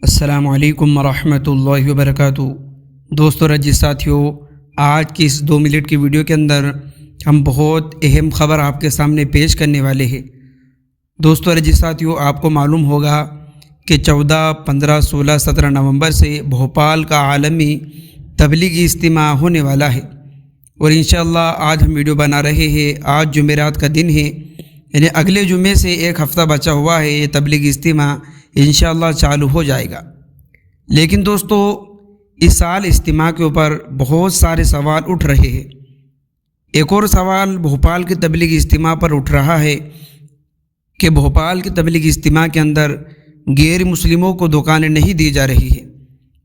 السلام علیکم ورحمۃ اللہ وبرکاتہ۔ دوستو رجی ساتھیو، آج کی اس 2 منٹ کی ویڈیو کے اندر ہم بہت اہم خبر آپ کے سامنے پیش کرنے والے ہیں۔ دوستو رجی ساتھیو، آپ کو معلوم ہوگا کہ 14، 15، 16، 17 نومبر سے بھوپال کا عالمی تبلیغی اجتماع ہونے والا ہے، اور انشاءاللہ آج ہم ویڈیو بنا رہے ہیں۔ آج جمعرات کا دن ہے، یعنی اگلے جمعے سے ایک ہفتہ بچا ہوا ہے، یہ تبلیغی اجتماع انشاءاللہ چالو ہو جائے گا۔ لیکن دوستو، اس سال اجتماع کے اوپر بہت سارے سوال اٹھ رہے ہیں۔ ایک اور سوال بھوپال کے تبلیغی اجتماع پر اٹھ رہا ہے کہ بھوپال کے تبلیغی اجتماع کے اندر غیر مسلموں کو دکانیں نہیں دی جا رہی ہے۔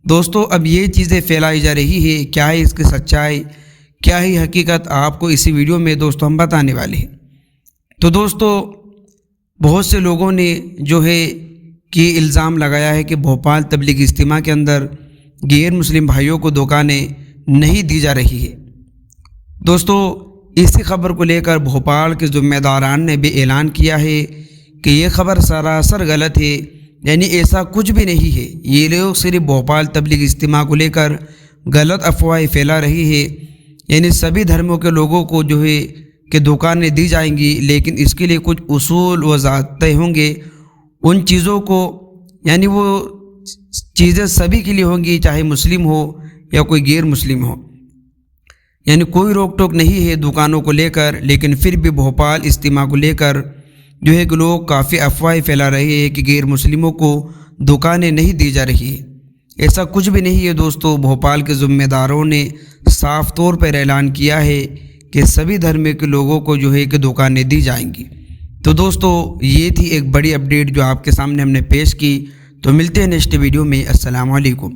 دوستو، اب یہ چیزیں پھیلائی جا رہی ہے، کیا ہے اس کی سچائی، کیا ہے حقیقت، آپ کو اسی ویڈیو میں دوستو ہم بتانے والے ہیں۔ تو دوستو، بہت سے لوگوں نے جو ہے کہ الزام لگایا ہے کہ بھوپال تبلیغی اجتماع کے اندر غیر مسلم بھائیوں کو دکانیں نہیں دی جا رہی ہے۔ دوستو، اسی خبر کو لے کر بھوپال کے ذمہ داران نے بھی اعلان کیا ہے کہ یہ خبر سراسر غلط ہے، یعنی ایسا کچھ بھی نہیں ہے۔ یہ لوگ صرف بھوپال تبلیغی اجتماع کو لے کر غلط افواہیں پھیلا رہی ہے، یعنی سبھی دھرموں کے لوگوں کو جو ہے کہ دکانیں دی جائیں گی، لیکن اس کے لیے کچھ اصول و ضابطے ہوں گے۔ ان چیزوں کو، یعنی وہ چیزیں سبھی کے لیے ہوں گی، چاہے مسلم ہو یا کوئی غیر مسلم ہو، یعنی کوئی روک ٹوک نہیں ہے دکانوں کو لے کر۔ لیکن پھر بھی بھوپال اجتماع کو لے کر جو ہے کہ لوگ کافی افواہیں پھیلا رہے ہیں کہ غیر مسلموں کو دکانیں نہیں دی جا رہی ہے۔ ایسا کچھ بھی نہیں ہے دوستو۔ بھوپال کے ذمہ داروں نے صاف طور پر اعلان کیا ہے کہ سبھی دھرم کے لوگوں کو جو ہے کہ دکانیں دی جائیں گی۔ تو دوستو، یہ تھی ایک بڑی اپڈیٹ جو آپ کے سامنے ہم نے پیش کی۔ تو ملتے ہیں نیکسٹ ویڈیو میں۔ السلام علیکم۔